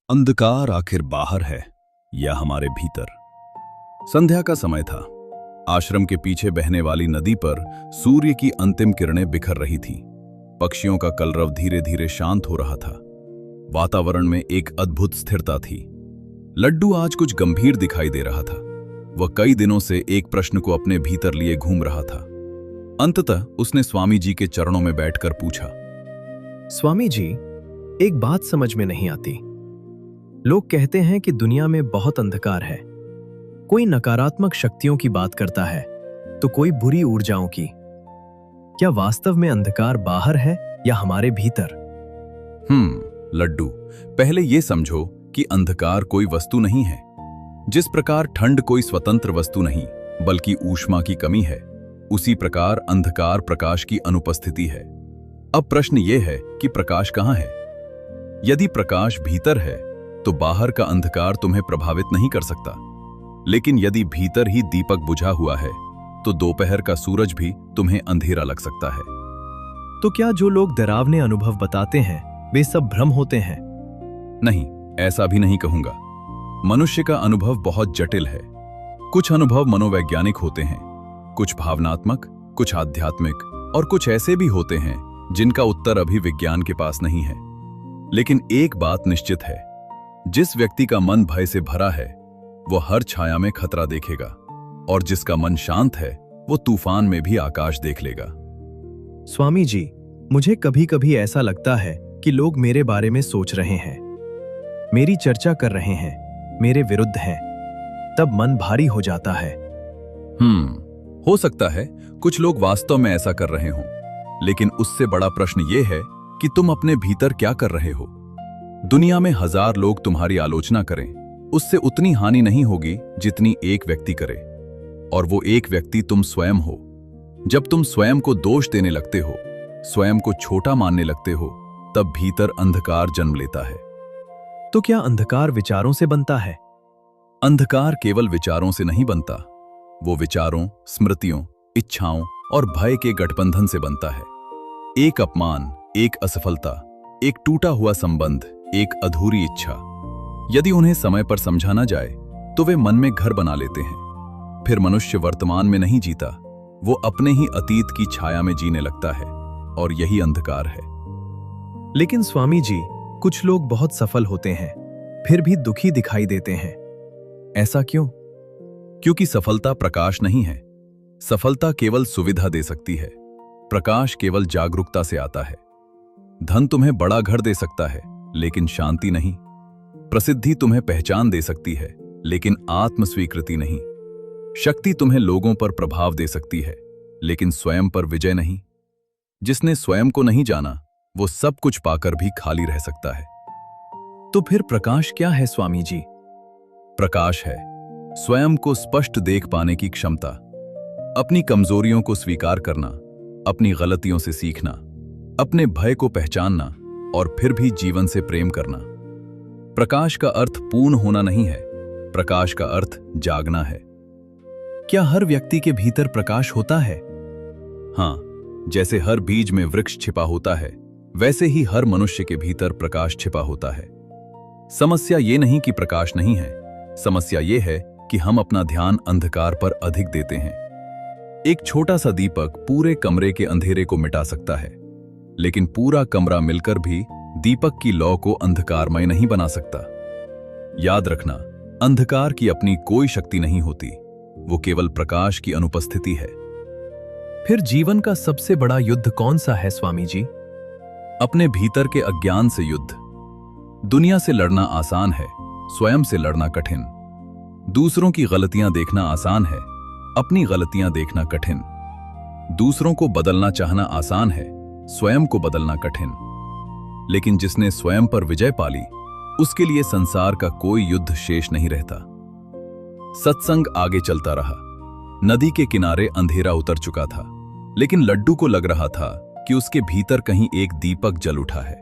अंधकार आखिर बाहर है या हमारे भीतर। संध्या का समय था। आश्रम के पीछे बहने वाली नदी पर सूर्य की अंतिम किरणें बिखर रही थीं। पक्षियों का कलरव धीरे धीरे शांत हो रहा था। वातावरण में एक अद्भुत स्थिरता थी। लड्डू आज कुछ गंभीर दिखाई दे रहा था। वह कई दिनों से एक प्रश्न को अपने भीतर लिए घूम रहा था। अंततः उसने स्वामी जी के चरणों में बैठकर पूछा, स्वामी जी, एक बात समझ में नहीं आती। लोग कहते हैं कि दुनिया में बहुत अंधकार है। कोई नकारात्मक शक्तियों की बात करता है तो कोई बुरी ऊर्जाओं की। क्या वास्तव में अंधकार बाहर है या हमारे भीतर? लड्डू, पहले यह समझो कि अंधकार कोई वस्तु नहीं है। जिस प्रकार ठंड कोई स्वतंत्र वस्तु नहीं बल्कि ऊष्मा की कमी है, उसी प्रकार अंधकार प्रकाश की अनुपस्थिति है। अब प्रश्न यह है कि प्रकाश कहाँ है? यदि प्रकाश भीतर है तो बाहर का अंधकार तुम्हें प्रभावित नहीं कर सकता। लेकिन यदि भीतर ही दीपक बुझा हुआ है तो दोपहर का सूरज भी तुम्हें अंधेरा लग सकता है। तो क्या जो लोग डरावने अनुभव बताते हैं वे सब भ्रम होते हैं? नहीं, ऐसा भी नहीं कहूंगा। मनुष्य का अनुभव बहुत जटिल है। कुछ अनुभव मनोवैज्ञानिक होते हैं, कुछ भावनात्मक, कुछ आध्यात्मिक और कुछ ऐसे भी होते हैं जिनका उत्तर अभी विज्ञान के पास नहीं है। लेकिन एक बात निश्चित है, जिस व्यक्ति का मन भय से भरा है वह हर छाया में खतरा देखेगा, और जिसका मन शांत है वो तूफान में भी आकाश देख लेगा। स्वामी जी, मुझे कभी कभी ऐसा लगता है कि लोग मेरे बारे में सोच रहे हैं, मेरी चर्चा कर रहे हैं, मेरे विरुद्ध हैं। तब मन भारी हो जाता है। हो सकता है कुछ लोग वास्तव में ऐसा कर रहे हों, लेकिन उससे बड़ा प्रश्न ये है कि तुम अपने भीतर क्या कर रहे हो। दुनिया में 1000 लोग तुम्हारी आलोचना करें, उससे उतनी हानि नहीं होगी जितनी एक व्यक्ति करे, और वो एक व्यक्ति तुम स्वयं हो। जब तुम स्वयं को दोष देने लगते हो, स्वयं को छोटा मानने लगते हो, तब भीतर अंधकार जन्म लेता है। तो क्या अंधकार विचारों से बनता है? अंधकार केवल विचारों से नहीं बनता, वो विचारों, स्मृतियों, इच्छाओं और भय के गठबंधन से बनता है। एक अपमान, एक असफलता, एक टूटा हुआ संबंध, एक अधूरी इच्छा, यदि उन्हें समय पर समझा ना जाए तो वे मन में घर बना लेते हैं। फिर मनुष्य वर्तमान में नहीं जीता, वो अपने ही अतीत की छाया में जीने लगता है, और यही अंधकार है। लेकिन स्वामी जी, कुछ लोग बहुत सफल होते हैं फिर भी दुखी दिखाई देते हैं। ऐसा क्यों? क्योंकि सफलता प्रकाश नहीं है। सफलता केवल सुविधा दे सकती है, प्रकाश केवल जागरूकता से आता है। धन तुम्हें बड़ा घर दे सकता है लेकिन शांति नहीं। प्रसिद्धि तुम्हें पहचान दे सकती है लेकिन आत्म स्वीकृति नहीं। शक्ति तुम्हें लोगों पर प्रभाव दे सकती है लेकिन स्वयं पर विजय नहीं। जिसने स्वयं को नहीं जाना वो सब कुछ पाकर भी खाली रह सकता है। तो फिर प्रकाश क्या है स्वामी जी? प्रकाश है स्वयं को स्पष्ट देख पाने की क्षमता, अपनी कमजोरियों को स्वीकार करना, अपनी गलतियों से सीखना, अपने भय को पहचानना और फिर भी जीवन से प्रेम करना। प्रकाश का अर्थ पूर्ण होना नहीं है, प्रकाश का अर्थ जागना है। क्या हर व्यक्ति के भीतर प्रकाश होता है? हाँ, जैसे हर बीज में वृक्ष छिपा होता है, वैसे ही हर मनुष्य के भीतर प्रकाश छिपा होता है। समस्या ये नहीं कि प्रकाश नहीं है, समस्या ये है कि हम अपना ध्यान अंधकार पर अधिक देते हैं। एक छोटा सा दीपक पूरे कमरे के अंधेरे को मिटा सकता है, लेकिन पूरा कमरा मिलकर भी दीपक की लौ को अंधकारमय नहीं बना सकता। याद रखना, अंधकार की अपनी कोई शक्ति नहीं होती, वो केवल प्रकाश की अनुपस्थिति है। फिर जीवन का सबसे बड़ा युद्ध कौन सा है स्वामी जी? अपने भीतर के अज्ञान से युद्ध। दुनिया से लड़ना आसान है, स्वयं से लड़ना कठिन। दूसरों की गलतियां देखना आसान है, अपनी गलतियां देखना कठिन। दूसरों को बदलना चाहना आसान है, स्वयं को बदलना कठिन। लेकिन जिसने स्वयं पर विजय पाली, उसके लिए संसार का कोई युद्ध शेष नहीं रहता। सत्संग आगे चलता रहा। नदी के किनारे अंधेरा उतर चुका था, लेकिन लड्डू को लग रहा था कि उसके भीतर कहीं एक दीपक जल उठा है।